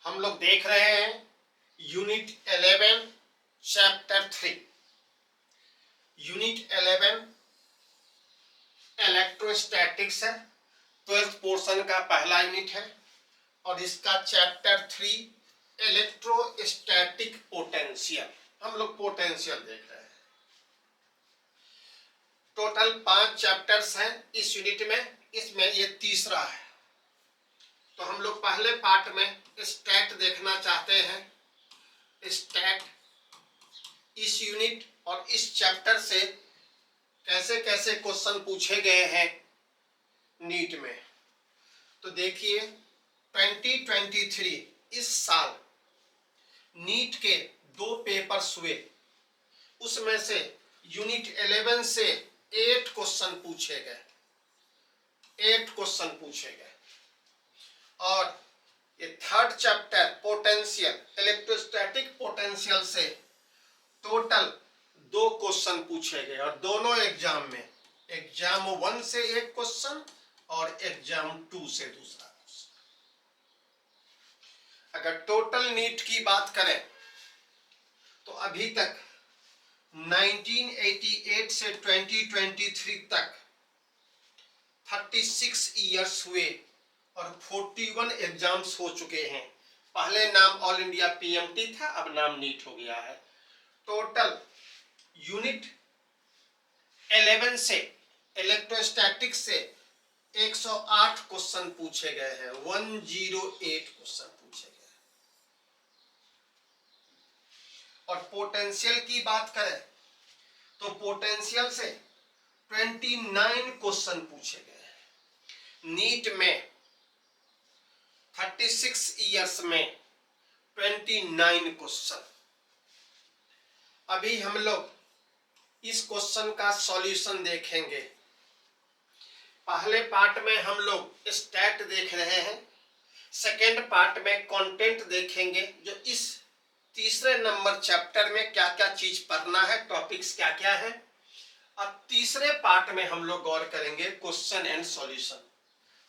हम लोग देख रहे हैं यूनिट 11 चैप्टर 3। यूनिट 11 इलेक्ट्रोस्टैटिक्स है, 12th पोर्शन का पहला यूनिट है और इसका चैप्टर 3 इलेक्ट्रोस्टैटिक पोटेंशियल। हम लोग पोटेंशियल देख रहे हैं। टोटल 5 चैप्टर्स हैं इस यूनिट में, इसमें ये तीसरा है। तो हम लोग पहले पार्ट में स्टैट देखना चाहते हैं। स्टैट इस यूनिट और इस चैप्टर से कैसे कैसे क्वेश्चन पूछे गए हैं नीट में। तो देखिए 2023 इस साल नीट के 2 पेपर्स हुए, उसमें से यूनिट 11 से 8 क्वेश्चन पूछे गए। 8 क्वेश्चन पूछे गए और ये third chapter potential electrostatic potential से टोटल 2 क्वेश्चन पूछे गए और दोनों एग्जाम में एग्जाम 1 से एक क्वेश्चन और एग्जाम 2 से दूसरा क्वेश्चन। अगर टोटल नीट की बात करें तो अभी तक 1988 से 2023 तक 36 ईयर्स हुए और 41 एग्जाम्स हो चुके हैं। पहले नाम ऑल इंडिया पीएमटी था, अब नाम नीट हो गया है। टोटल यूनिट 11 से इलेक्ट्रोस्टैटिक्स से 108 क्वेश्चन पूछे गए हैं। 108 क्वेश्चन पूछे गए। और पोटेंशियल की बात करें तो पोटेंशियल से 29 क्वेश्चन पूछे गए। नीट में 36 ईयर्स में 29 क्वेश्चन। अभी हम लोग इस क्वेश्चन का सॉल्यूशन देखेंगे। पहले पार्ट में हम लोग स्टैट देख रहे हैं, सेकेंड पार्ट में कंटेंट देखेंगे, जो इस तीसरे नंबर चैप्टर में क्या क्या चीज पढ़ना है, टॉपिक्स क्या क्या है। अब तीसरे पार्ट में हम लोग गौर करेंगे क्वेश्चन एंड सॉल्यूशन।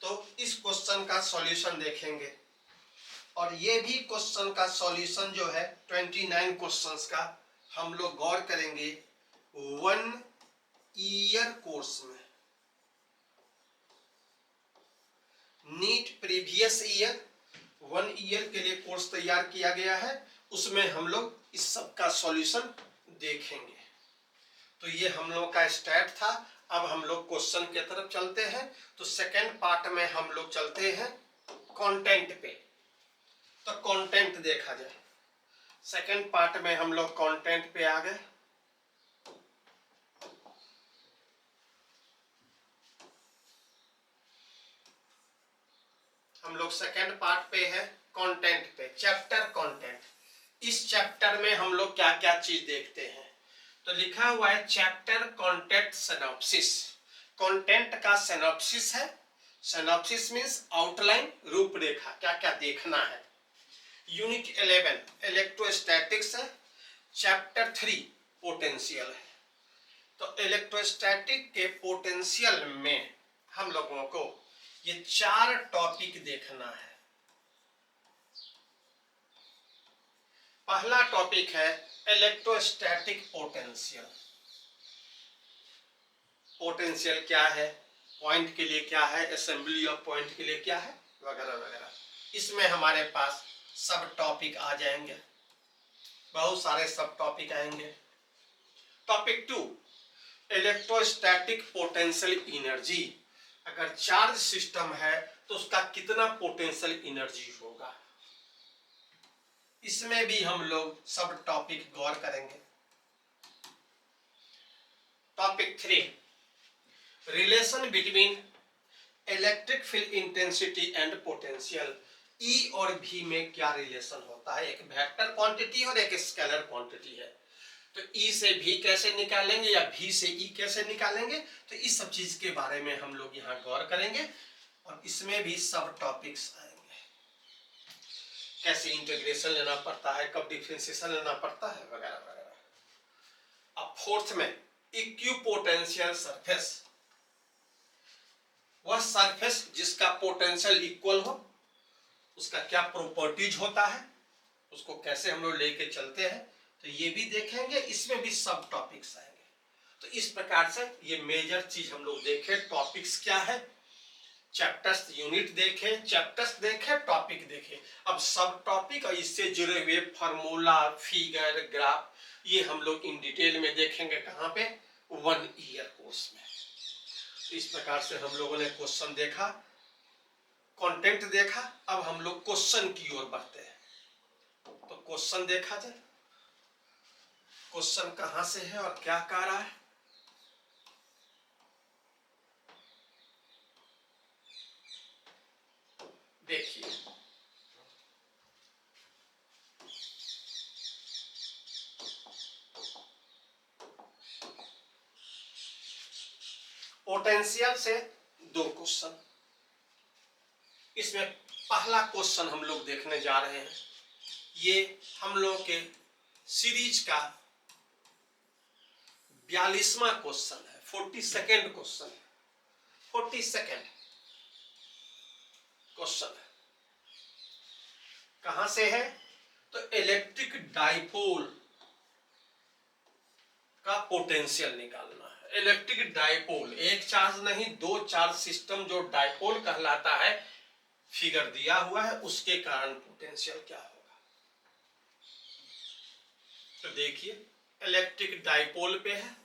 तो इस क्वेश्चन का सॉल्यूशन देखेंगे और ये भी क्वेश्चन का सॉल्यूशन जो है 29 क्वेश्चंस का हम लोग गौर करेंगे 1 ईयर कोर्स में। नीट प्रीवियस ईयर 1 ईयर के लिए कोर्स तैयार किया गया है, उसमें हम लोग इस सब का सॉल्यूशन देखेंगे। तो ये हम लोग का स्टैट था। अब हम लोग क्वेश्चन की तरफ चलते हैं। तो सेकेंड पार्ट में हम लोग चलते हैं कंटेंट पे। तो कंटेंट देखा जाए, सेकेंड पार्ट में हम लोग कंटेंट पे आ गए। हम लोग सेकेंड पार्ट पे है कंटेंट पे, चैप्टर कंटेंट। इस चैप्टर में हम लोग क्या क्या चीज देखते हैं। तो लिखा हुआ है चैप्टर कंटेंट सिनॉप्सिस। कंटेंट का सिनॉप्सिस है। सिनॉप्सिस मींस आउटलाइन, रूपरेखा, क्या क्या देखना है। यूनिट 11 इलेक्ट्रोस्टैटिक्स है, चैप्टर 3 पोटेंशियल है। तो इलेक्ट्रोस्टैटिक के पोटेंशियल में हम लोगों को ये 4 टॉपिक देखना है। पहला टॉपिक है इलेक्ट्रोस्टैटिक पोटेंशियल। पोटेंशियल क्या है, पॉइंट के लिए क्या है, असेंबली ऑफ पॉइंट के लिए क्या है, वगैरह वगैरह। इसमें हमारे पास सब टॉपिक आ जाएंगे, बहुत सारे सब टॉपिक आएंगे। Topic 2 electrostatic potential energy. अगर चार्ज सिस्टम है तो उसका कितना पोटेंशियल एनर्जी होगा, इसमें भी हम लोग सब टॉपिक गौर करेंगे। Topic 3 relation between electric field intensity and potential. E और भी में क्या रिलेशन होता है। एक वेक्टर क्वांटिटी और एक स्केलर क्वांटिटी है। तो ई से भी कैसे निकालेंगे या भी से ई कैसे निकालेंगे, तो इस सब चीज के बारे में हम लोग यहाँ गौर करेंगे और इसमें भी सब टॉपिक्स आएंगे। कैसे इंटीग्रेशन लेना पड़ता है, कब डिफरेंशिएशन लेना पड़ता है, वगैरह वगैरह। अब फोर्थ में इक्विपोटेंशियल सरफेस। वह सरफेस जिसका पोटेंशियल इक्वल हो उसका क्या प्रॉपर्टीज होता है, उसको कैसे हम लोग लेके चलते हैं, तो ये भी देखेंगे। इसमें भी सब टॉपिक्स आएंगे। तो इस प्रकार से ये मेजर चीज हम लोग देखें। टॉपिक्स क्या है, चैप्टर्स, यूनिट देखे, चैप्टर्स देखे, टॉपिक देखे। अब सब टॉपिक और इससे जुड़े हुए फार्मूला, फिगर, ग्राफ, ये हम लोग इन डिटेल में देखेंगे। कहाँ पे, 1 ईयर कोर्स में। तो इस प्रकार से हम लोगों ने क्वेश्चन देखा, कंटेंट देखा। अब हम लोग क्वेश्चन की ओर बढ़ते हैं। तो क्वेश्चन देखा जाए, क्वेश्चन कहां से है और क्या कह रहा है। देखिए, पोटेंशियल से 2 क्वेश्चन। इसमें पहला क्वेश्चन हम लोग देखने जा रहे हैं। ये हम लोग के सीरीज का 42वां क्वेश्चन है, 42nd क्वेश्चन है, 42nd क्वेश्चन है। कहां से है, तो इलेक्ट्रिक डाइपोल का पोटेंशियल निकालना है। इलेक्ट्रिक डाइपोल, एक चार्ज नहीं 2 चार्ज सिस्टम जो डाइपोल कहलाता है, फिगर दिया हुआ है, उसके कारण पोटेंशियल क्या होगा। तो देखिए, इलेक्ट्रिक डाइपोल पे है,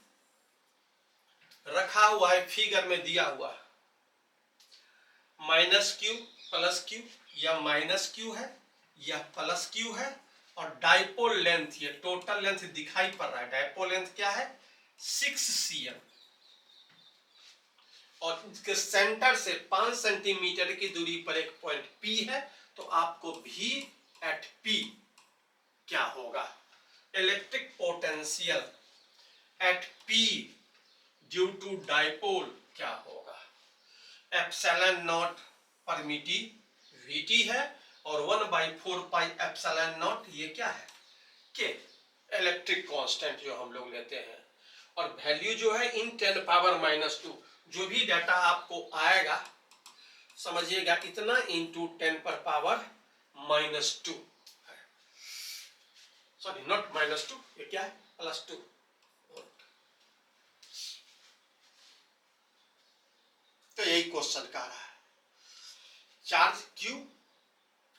रखा हुआ है, फिगर में दिया हुआ है -q +q, या -q है या +q है, और डाइपोल लेंथ, ये टोटल लेंथ दिखाई पड़ रहा है। डाइपोल लेंथ क्या है, 6 cm, और इसके सेंटर से 5 सेंटीमीटर की दूरी पर एक पॉइंट P है। तो आपको V at P क्या होगा, electric potential at P due to dipole क्या होगा। ε0 परमिटिविटी है, और 1/4 पाई ε0 ये क्या है, के इलेक्ट्रिक कांस्टेंट जो हम लोग लेते हैं। और वैल्यू जो है इन 10⁻², जो भी डाटा आपको आएगा समझिएगा इतना इंटू 10⁻², सॉरी नॉट -2, ये क्या है, +2। तो यही क्वेश्चन कह रहा है, चार्ज Q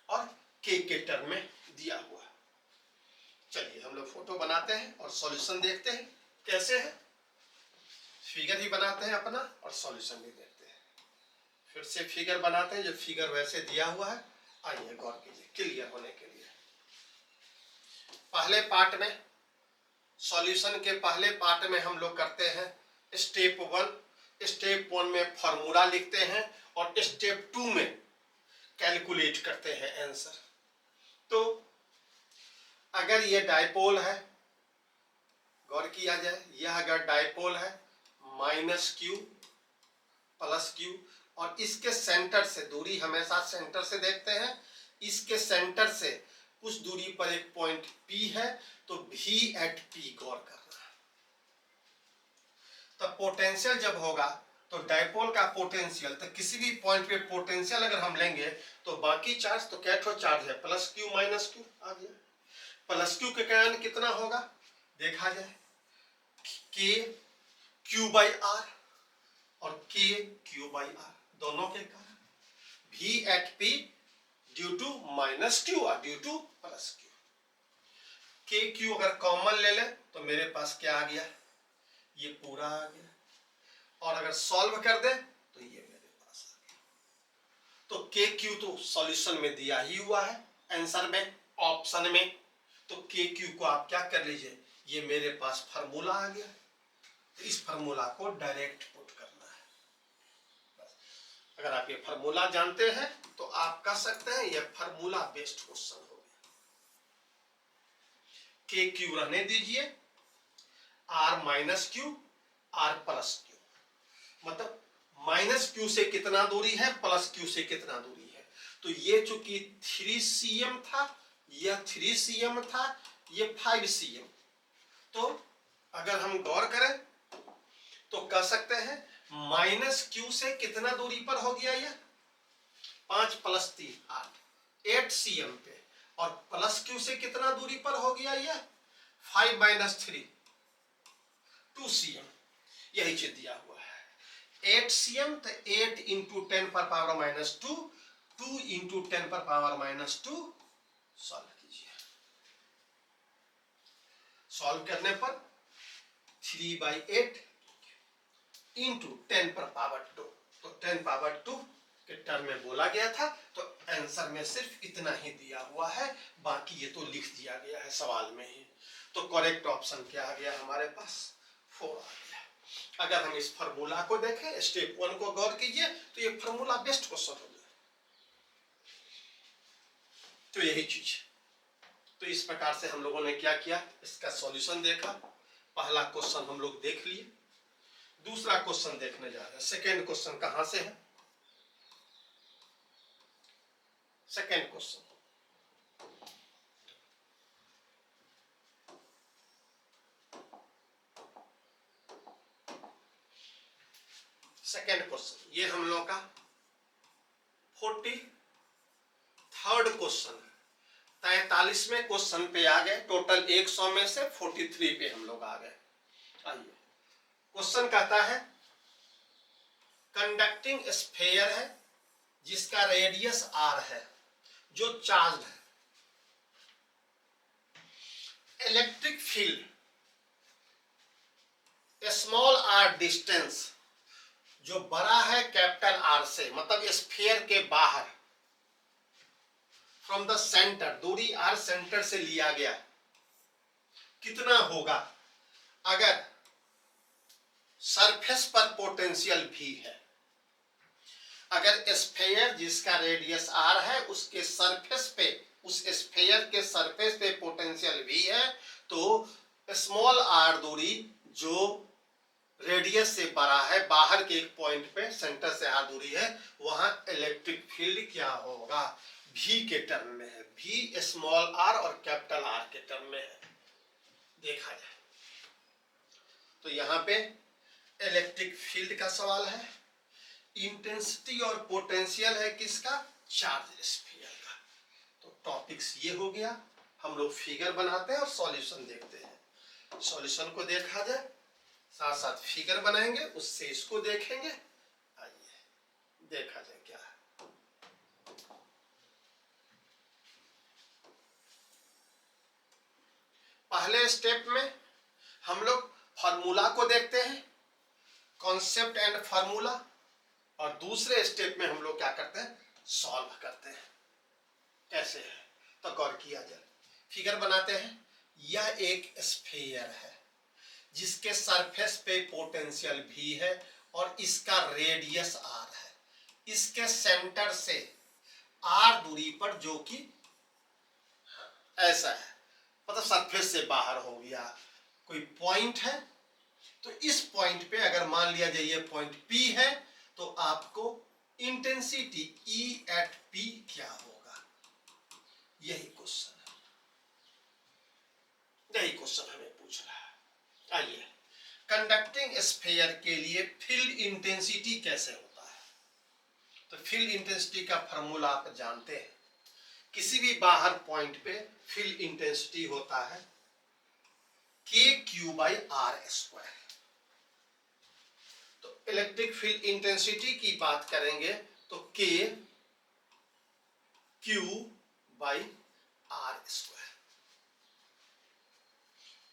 और K के टर्म में दिया हुआ है। चलिए हम लोग फोटो बनाते हैं और सॉल्यूशन देखते हैं कैसे है। फिगर ही बनाते हैं अपना और सॉल्यूशन भी देखते हैं। फिर से फिगर बनाते हैं, जो फिगर वैसे दिया हुआ है। आइए गौर कीजिए क्लियर होने के लिए। पहले पार्ट में, सॉल्यूशन के पहले पार्ट में हम लोग करते हैं स्टेप 1। स्टेप 1 में फॉर्मूला लिखते हैं और स्टेप 2 में कैलकुलेट करते हैं आंसर। तो अगर ये डाइपोल है, गौर किया जाए, यह अगर डाइपोल है -q +q, और इसके सेंटर से दूरी, हमेशा सेंटर से देखते हैं, इसके सेंटर से कुछ दूरी पर एक पॉइंट P है, तो V at P गौर करना। तब पोटेंशियल जब होगा तो डाइपोल का पोटेंशियल, तो किसी भी पॉइंट पे पोटेंशियल अगर हम लेंगे तो बाकी चार्ज, तो क्या चार्ज है, +q -q आ गया। +q के कारण कितना होगा देखा जाए, k q/r और k q/r दोनों के कारण V at P due to -q और due to +q। k q अगर कॉमन ले ले तो मेरे पास क्या आ गया, ये पूरा आ गया, और अगर सॉल्व कर दे तो ये मेरे पास आ गया। तो के क्यू तो सॉल्यूशन में दिया ही हुआ है, आंसर में, ऑप्शन में। तो के क्यू को आप क्या कर लीजिए, ये मेरे पास फार्मूला आ गया, तो इस फार्मूला को डायरेक्ट पुट करना है। बस अगर आप ये फार्मूला जानते हैं तो आप कर सकते हैं, ये फार्मूला बेस्ड क्वेश्चन हो गया। के क्यू रहने दीजिए, r -q r +q, मतलब -q से कितना दूरी है, +q से कितना दूरी है। तो ये चूंकि 3 cm था, यह 3 cm था, ये 5 cm। तो अगर हम गौर करें तो कह सकते हैं -q से कितना दूरी पर हो गया, यह 5 + 3 8, 8cm पे, और प्लस क्यू से कितना दूरी पर हो गया ये 5 - 3 2cm, यही चीज दिया हुआ है 8cm, तो 8 × 10⁻², 2 × 10⁻²। सॉल्व कीजिए, सॉल्व करने पर 3/8 × 10⁻², तो 10⁻² के टर्म में बोला गया था, तो आंसर में सिर्फ इतना ही दिया हुआ है, बाकी ये तो लिख दिया गया है सवाल में ही। तो करेक्ट ऑप्शन क्या आ गया हमारे पास 4 आ गया। अगर हम इस फार्मूला को देखें, स्टेप 1 को गौर कीजिए, तो ये फार्मूला बेस्ट क्वेश्चन हो गया। तो यही चीज, तो इस प्रकार से हम लोगों ने क्या किया, इसका सॉल्यूशन देखा। पहला क्वेश्चन हम लोग देख लिए, दूसरा क्वेश्चन देखने जा रहे हैं। सेकेंड क्वेश्चन कहां से है, सेकेंड क्वेश्चन ये हम लोग का 43rd क्वेश्चन, 43वें क्वेश्चन पे आ गए। टोटल 100 में से 43 पे हम लोग आ गए। आइए, क्वेश्चन कहता है कंडक्टिंग स्फीयर है जिसका रेडियस r है, जो चार्ज है। Electric field small r distance, जो बड़ा है कैपिटल R से, मतलब स्फीयर के बाहर, फ्रॉम द सेंटर, दूरी R सेंटर से लिया गया, कितना होगा अगर सरफेस पर पोटेंशियल V है। अगर स्फीयर जिसका रेडियस R है उसके सरफेस पे, उस स्फीयर के सरफेस पे पोटेंशियल V है, तो स्मॉल r दूरी जो रेडियस से बड़ा है, बाहर के एक पॉइंट पे सेंटर से r दूरी है, वहां इलेक्ट्रिक फील्ड क्या होगा, V के टर्म में है। V स्मॉल r और कैपिटल R के टर्म में है, देखा जाए तो यहाँ पे इलेक्ट्रिक फील्ड का सवाल है, इंटेंसिटी और पोटेंशियल है किसका, चार्ज स्फीयर का। तो टॉपिक्स ये हो गया। हम लोग फिगर बनाते हैं और सॉल्यूशन देखते हैं। सॉल्यूशन को देखा जाए, साथ साथ फिगर बनाएंगे, उससे इसको देखेंगे। आइए देखा जाए क्या है। पहले स्टेप में हम लोग फार्मूला को देखते हैं, कॉन्सेप्ट एंड फार्मूला, और दूसरे स्टेप में हम लोग क्या करते हैं, सॉल्व करते हैं। कैसे है तो गौर किया जाए, फिगर बनाते हैं। यह एक स्फीयर है जिसके सरफेस पे पोटेंशियल V है और इसका रेडियस R है। इसके सेंटर से R दूरी पर, जो कि ऐसा है, मतलब सरफेस से बाहर हो गया, कोई पॉइंट है, तो इस पॉइंट पे अगर मान लिया जाए ये पॉइंट P है, तो आपको इंटेंसिटी E at P क्या होगा, यही क्वेश्चन है, यही क्वेश्चन हमें पूछ रहा है। आइए, कंडक्टिंग स्फीयर के लिए फील्ड इंटेंसिटी कैसे होता है, तो फील्ड इंटेंसिटी का फार्मूला आप जानते हैं। किसी भी बाहर पॉइंट पे फील्ड इंटेंसिटी होता है kq/r²। तो इलेक्ट्रिक फील्ड इंटेंसिटी की बात करेंगे तो kq/r²,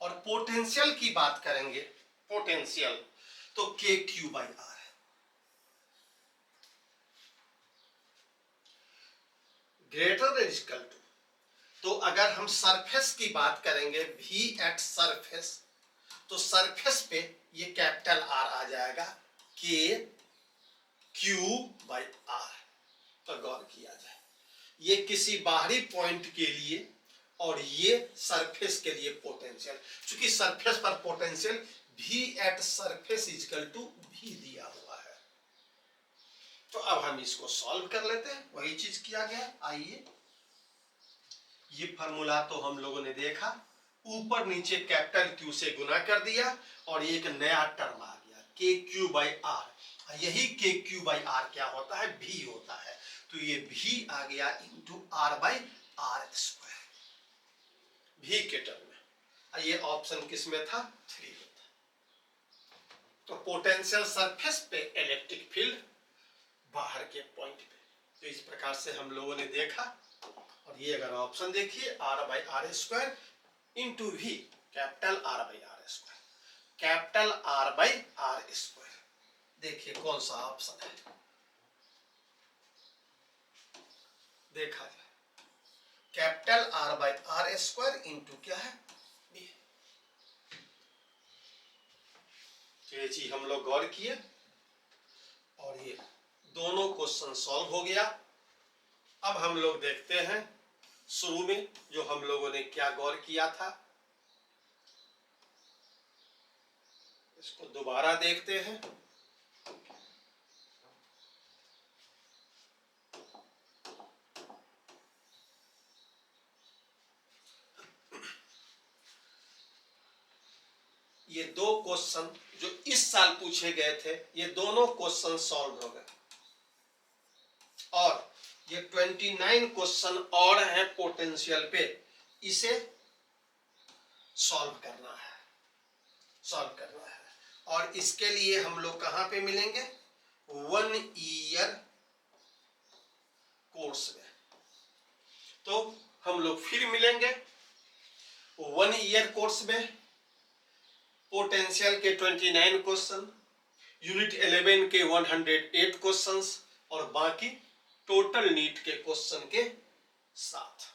और पोटेंशियल की बात करेंगे, पोटेंशियल तो kq/r है। ग्रेटर इक्वल टू, तो अगर हम सरफेस की बात करेंगे V एट सरफेस, तो सरफेस पे ये कैपिटल R आ जाएगा, kq/r। तो गौर किया जाए, ये किसी बाहरी पॉइंट के लिए और ये सरफेस के लिए पोटेंशियल, क्योंकि सरफेस पर potential V at surface equal to V दिया हुआ है। तो अब हम इसको सॉल्व कर लेते हैं, वही चीज किया गया। आइए, ये फार्मूला तो हम लोगों ने देखा, ऊपर नीचे कैपिटल Q से गुना कर दिया और एक नया टर्म आ गया kq/r। यही के क्यू बाई आर क्या होता है, भी होता है। तो ये भी आ गया into R by R square, भी के टर्म में। ये ऑप्शन किस में था, 3 में था। तो पोटेंशियल सरफेस पे इलेक्ट्रिक फील्ड बाहर के पॉइंट पे, तो इस प्रकार से हम लोगों ने देखा। और ये अगर ऑप्शन देखिए, R by R square into भी, capital R by R square, capital R by R square. देखिए कौन सा ऑप्शन है, देखा जाए, capital R by R square into क्या है, बी। ये चीज हम लोग गौर किए और ये दोनों क्वेश्चन सॉल्व हो गया। अब हम लोग देखते हैं शुरू में जो हम लोगों ने क्या गौर किया था, इसको दोबारा देखते हैं। ये दो क्वेश्चन जो इस साल पूछे गए थे, ये दोनों क्वेश्चन सॉल्व हो गए और ये 29 क्वेश्चन और है पोटेंशियल पे, इसे सॉल्व करना है, सॉल्व करना है। और इसके लिए हम लोग कहां पे मिलेंगे, 1 ईयर कोर्स में। तो हम लोग फिर मिलेंगे 1 ईयर कोर्स में, पोटेंशियल के 29 क्वेश्चन, यूनिट 11 के 108 क्वेश्चंस और बाकी टोटल नीट के क्वेश्चन के साथ।